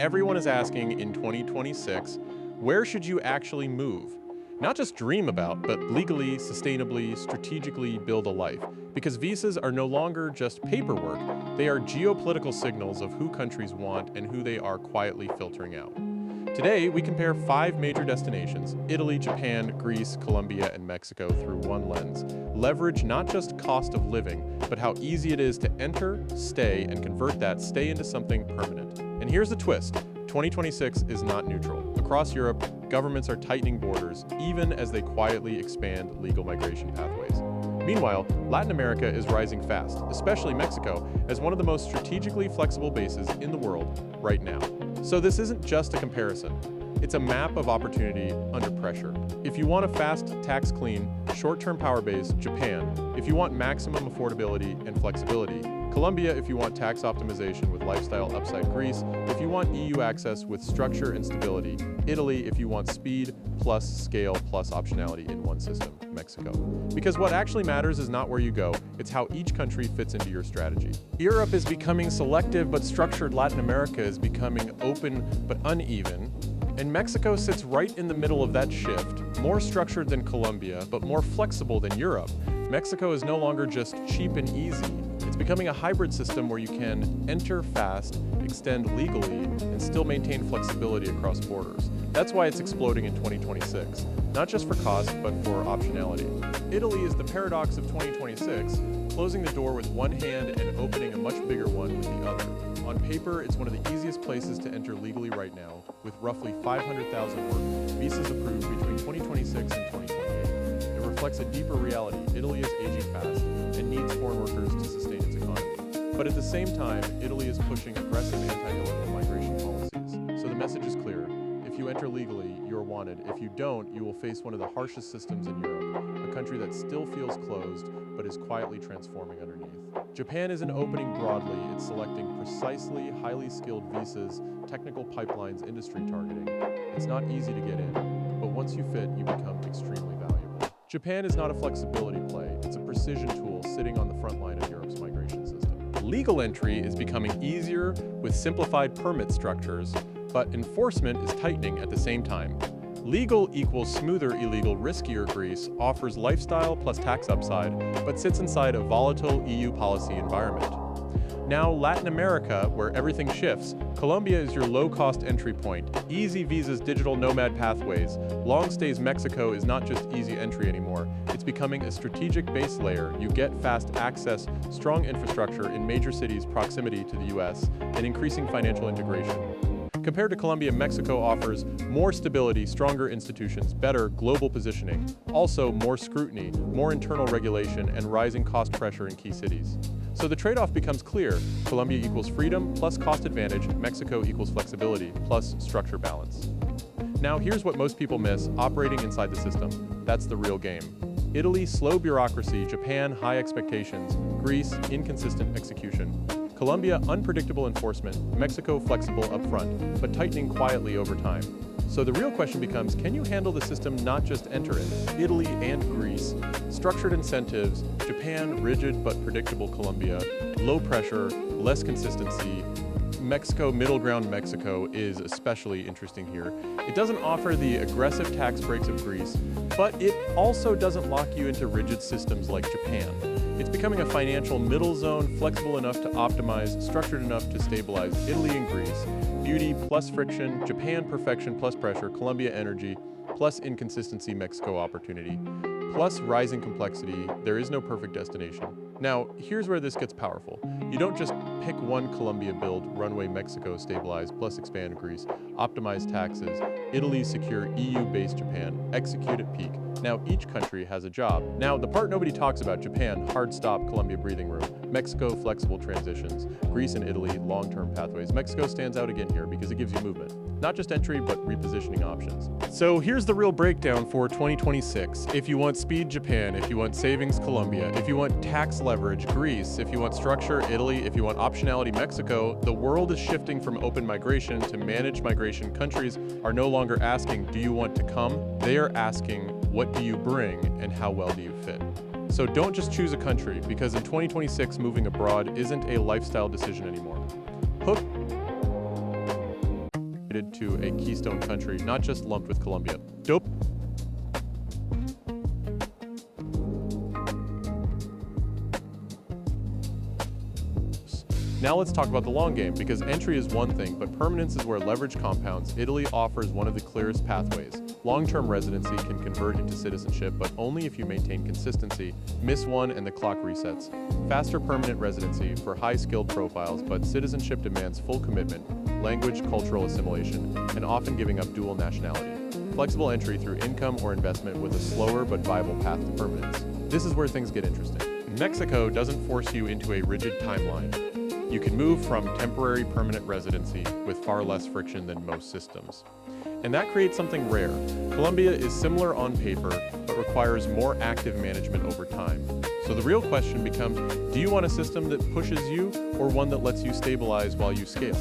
everyone is asking in 2026, where should you actually move? Not just dream about, but legally, sustainably, strategically build a life. Because visas are no longer just paperwork, they are geopolitical signals of who countries want and who they are quietly filtering out. Today, we compare 5 major destinations, Italy, Japan, Greece, Colombia, and Mexico, through one lens. Leverage not just cost of living, but how easy it is to enter, stay, and convert that stay into something permanent. And here's the twist. 2026 is not neutral. Across Europe, governments are tightening borders, even as they quietly expand legal migration pathways. Meanwhile, Latin America is rising fast, especially Mexico, as one of the most strategically flexible bases in the world right now. So this isn't just a comparison. It's a map of opportunity under pressure. If you want a fast, tax-clean, short-term power base, Japan. If you want maximum affordability and flexibility, Colombia if you want tax optimization with lifestyle upside, Greece if you want EU access with structure and stability, Italy if you want speed plus scale plus optionality in one system, Mexico. Because what actually matters is not where you go, it's how each country fits into your strategy. Europe is becoming selective but structured, Latin America is becoming open but uneven, and Mexico sits right in the middle of that shift, more structured than Colombia, but more flexible than Europe. Mexico is no longer just cheap and easy. It's becoming a hybrid system where you can enter fast, extend legally, and still maintain flexibility across borders. That's why it's exploding in 2026, not just for cost, but for optionality. Italy is the paradox of 2026, closing the door with one hand and opening a much bigger one with the other. On paper, it's one of the easiest places to enter legally right now, with roughly 500,000 work visas approved between 2026 and 2028. It reflects a deeper reality. Italy is aging fast and needs foreign workers to sustain its economy. But at the same time, Italy is pushing aggressive anti-illegal migration policies. So the message is clear. If you enter legally, you're wanted. If you don't, you will face one of the harshest systems in Europe, a country that still feels closed, but is quietly transforming underneath. Japan isn't opening broadly, it's selecting precisely highly skilled visas, technical pipelines, industry targeting. It's not easy to get in, but once you fit, you become extremely valuable. Japan is not a flexibility play, it's a precision tool sitting on the front line of Europe's migration system. Legal entry is becoming easier with simplified permit structures, but enforcement is tightening at the same time. Legal equals smoother, illegal, riskier. Greece offers lifestyle plus tax upside, but sits inside a volatile EU policy environment. Now, Latin America, where everything shifts. Colombia is your low-cost entry point. Easy visas, digital nomad pathways. Long stays. Mexico is not just easy entry anymore. It's becoming a strategic base layer. You get fast access, strong infrastructure in major cities, proximity to the US, and increasing financial integration. Compared to Colombia, Mexico offers more stability, stronger institutions, better global positioning, also more scrutiny, more internal regulation, and rising cost pressure in key cities. So the trade-off becomes clear. Colombia equals freedom plus cost advantage, Mexico equals flexibility plus structure balance. Now here's what most people miss, operating inside the system. That's the real game. Italy, slow bureaucracy, Japan, high expectations, Greece, inconsistent execution. Colombia, unpredictable enforcement, Mexico, flexible upfront, but tightening quietly over time. So the real question becomes, can you handle the system, not just enter it? Italy and Greece, structured incentives, Japan, rigid but predictable Colombia, low pressure, less consistency. Mexico, middle ground Mexico is especially interesting here. It doesn't offer the aggressive tax breaks of Greece, but it also doesn't lock you into rigid systems like Japan. It's becoming a financial middle zone, flexible enough to optimize, structured enough to stabilize. Italy and Greece, beauty plus friction, Japan perfection plus pressure, Colombia energy plus inconsistency, Mexico opportunity, plus rising complexity. There is no perfect destination. Now, here's where this gets powerful. You don't just pick one Colombia build, runway Mexico stabilize, plus expand Greece, optimize taxes, Italy secure EU-based Japan, execute at peak. Now each country has a job. Now the part nobody talks about, Japan, hard stop, Colombia breathing room, Mexico, flexible transitions, Greece and Italy, long-term pathways. Mexico stands out again here because it gives you movement. Not just entry, but repositioning options. So here's the real breakdown for 2026. If you want speed, Japan. If you want savings, Colombia. If you want tax leverage, Greece. If you want structure, Italy. If you want optionality, Mexico. The world is shifting from open migration to managed migration. Countries are no longer asking, do you want to come? They are asking, what do you bring and how well do you fit? So don't just choose a country, because in 2026, moving abroad isn't a lifestyle decision anymore. Hook to a keystone country, not just lumped with Colombia. Dope. Now let's talk about the long game, because entry is one thing, but permanence is where leverage compounds. Italy offers one of the clearest pathways. Long-term residency can convert into citizenship, but only if you maintain consistency. Miss one and the clock resets. Faster permanent residency for high-skilled profiles, but citizenship demands full commitment, language, cultural assimilation, and often giving up dual nationality. Flexible entry through income or investment with a slower but viable path to permanence. This is where things get interesting. Mexico doesn't force you into a rigid timeline. You can move from temporary permanent residency with far less friction than most systems. And that creates something rare. Colombia is similar on paper, but requires more active management over time. So the real question becomes, do you want a system that pushes you or one that lets you stabilize while you scale?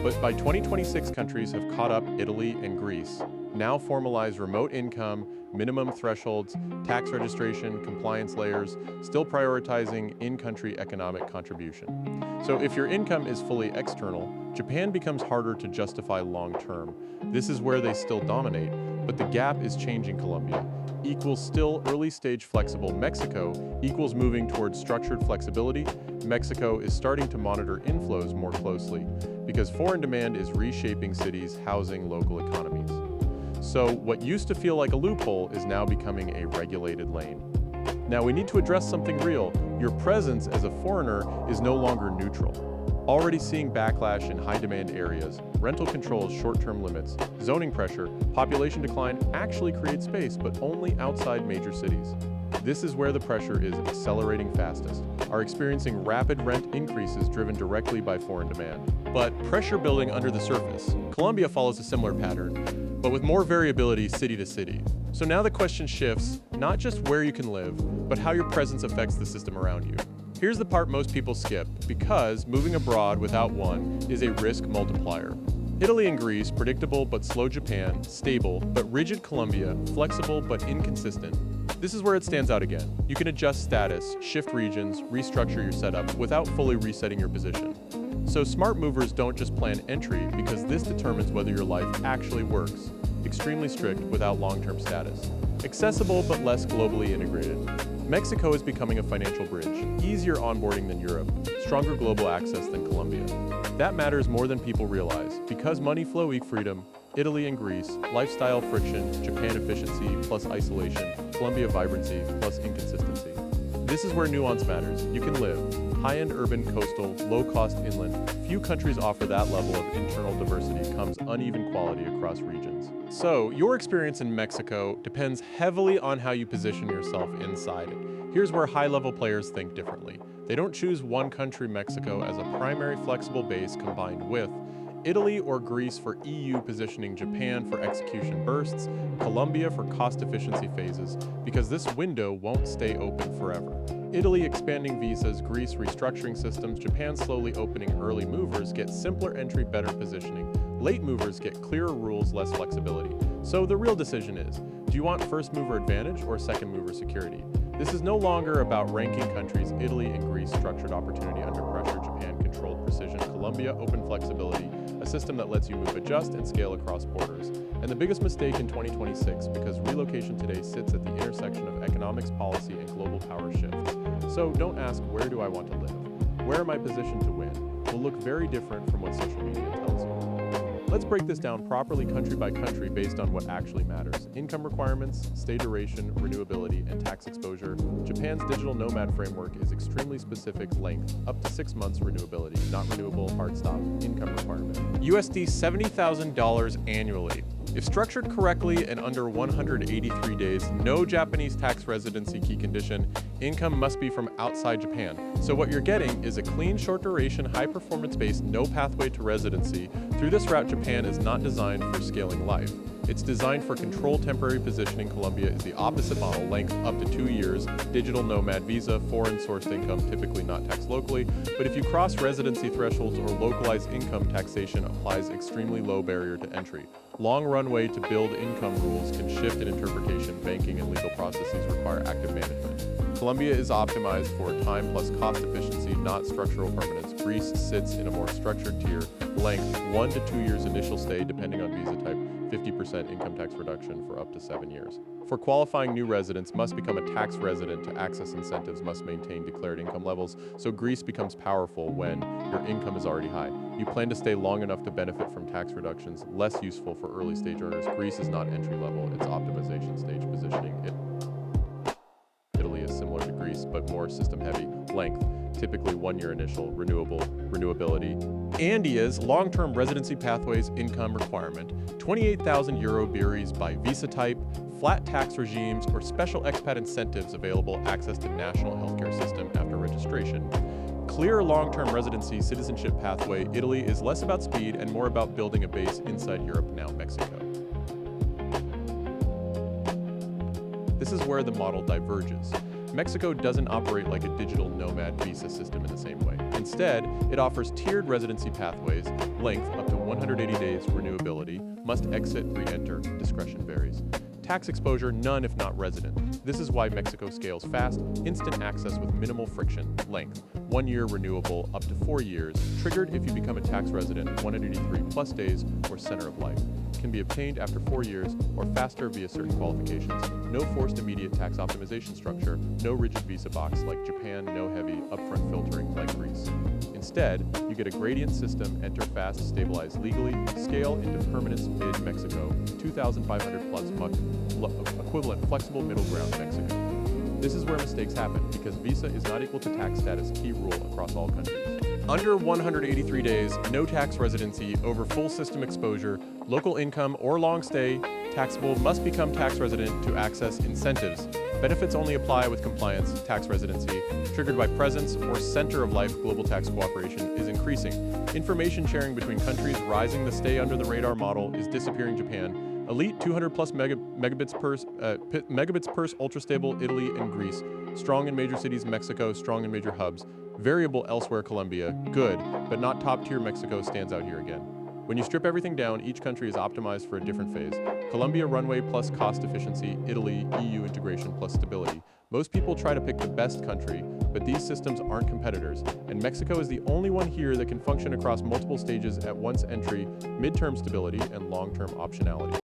But by 2026, countries have caught up Italy and Greece, now formalize remote income, minimum thresholds, tax registration, compliance layers, still prioritizing in-country economic contribution. So if your income is fully external, Japan becomes harder to justify long-term. This is where they still dominate, but the gap is changing. Colombia equals still early-stage flexible. Mexico equals moving towards structured flexibility. Mexico is starting to monitor inflows more closely because foreign demand is reshaping cities, housing local economies. So what used to feel like a loophole is now becoming a regulated lane. Now we need to address something real. Your presence as a foreigner is no longer neutral. Already seeing backlash in high-demand areas, rental controls, short-term limits, zoning pressure, population decline actually create space, but only outside major cities. This is where the pressure is accelerating fastest, are experiencing rapid rent increases driven directly by foreign demand. But pressure building under the surface. Colombia follows a similar pattern, but with more variability city to city. So now the question shifts, not just where you can live, but how your presence affects the system around you. Here's the part most people skip, because moving abroad without one is a risk multiplier. Italy and Greece, predictable but slow. Japan, stable but rigid. Colombia, flexible but inconsistent. This is where it stands out again. You can adjust status, shift regions, restructure your setup without fully resetting your position. So smart movers don't just plan entry, because this determines whether your life actually works. Extremely strict without long-term status. Accessible but less globally integrated. Mexico is becoming a financial bridge, easier onboarding than Europe, stronger global access than Colombia. That matters more than people realize, because money flow equals freedom. Italy and Greece, lifestyle friction, Japan efficiency plus isolation, Colombia vibrancy plus inconsistency. This is where nuance matters. You can live high-end urban, coastal, low-cost inland. Few countries offer that level of internal diversity, comes uneven quality across regions. So your experience in Mexico depends heavily on how you position yourself inside it. Here's where high-level players think differently. They don't choose one country, Mexico, as a primary flexible base combined with Italy or Greece for EU positioning, Japan for execution bursts, Colombia for cost efficiency phases, because this window won't stay open forever. Italy expanding visas, Greece restructuring systems, Japan slowly opening. Early movers get simpler entry, better positioning. Late movers get clearer rules, less flexibility. So the real decision is, do you want first mover advantage or second mover security? This is no longer about ranking countries. Italy and Greece, structured opportunity under pressure. Japan, controlled precision. Colombia, open flexibility, a system that lets you move, adjust, and scale across borders. And the biggest mistake in 2026, because relocation today sits at the intersection of economics, policy, and global power shifts. So don't ask, where do I want to live? Where am I positioned to win? Will look very different from what social media tells you. Let's break this down properly, country by country, based on what actually matters. Income requirements, stay duration, renewability, and tax exposure. Japan's digital nomad framework is extremely specific: length, up to 6 months; renewability, not renewable, hard stop. Income requirement, USD $70,000 annually. If structured correctly and under 183 days, no Japanese tax residency. Key condition: income must be from outside Japan. So what you're getting is a clean, short duration, high performance base, no pathway to residency. Through this route, Japan is not designed for scaling life. It's designed for controlled temporary positioning. Colombia is the opposite model: length up to 2 years, digital nomad visa, foreign sourced income, typically not taxed locally. But if you cross residency thresholds or localized income, taxation applies extremely low barrier to entry. Long runway to build. Income rules can shift in interpretation. Banking and legal processes require active management. Colombia is optimized for time plus cost efficiency, not structural permanence. Greece sits in a more structured tier. Length, 1 to 2 years initial stay depending on visa type, 50% income tax reduction for up to 7 years. For qualifying new residents, must become a tax resident to access incentives, must maintain declared income levels, so Greece becomes powerful when your income is already high. You plan to stay long enough to benefit from tax reductions, less useful for early stage earners. Greece is not entry level, it's optimization stage positioning. Italy is similar to Greece, but more system heavy. Length, typically 1 year initial, renewability. Andea's long-term residency pathways income requirement, 28,000 euro berries by visa type, flat tax regimes, or special expat incentives available, access to national healthcare system after registration. Clear long-term residency citizenship pathway, Italy is less about speed and more about building a base inside Europe, now Mexico. This is where the model diverges. Mexico doesn't operate like a digital nomad visa system in the same way. Instead, it offers tiered residency pathways, length up to 180 days, renewability, must exit, re-enter, discretion varies. Tax exposure, none if not resident. This is why Mexico scales fast, instant access with minimal friction, length, 1 year renewable up to 4 years, triggered if you become a tax resident, 183 plus days or center of life. Can be obtained after 4 years or faster via certain qualifications. No forced immediate tax optimization structure, no rigid visa box like Japan, no heavy upfront filtering like Greece. Instead, you get a gradient system, enter fast, stabilize legally, scale into permanence mid-Mexico, 2,500 plus equivalent flexible middle ground Mexico. This is where mistakes happen because visa is not equal to tax status, key rule across all countries. Under 183 days, no tax residency, over full system exposure, local income or long stay, taxable, must become tax resident to access incentives. Benefits only apply with compliance, tax residency, triggered by presence or center of life. Global tax cooperation is increasing. Information sharing between countries rising. The stay under the radar model is disappearing. Japan. Elite 200 plus megabits per ultra stable Italy and Greece. Strong in major cities Mexico, strong in major hubs. Variable elsewhere Colombia, good, but not top tier Mexico stands out here again. When you strip everything down, each country is optimized for a different phase. Colombia runway plus cost efficiency, Italy EU integration plus stability. Most people try to pick the best country, but these systems aren't competitors, and Mexico is the only one here that can function across multiple stages at once: entry, midterm stability, and long-term optionality.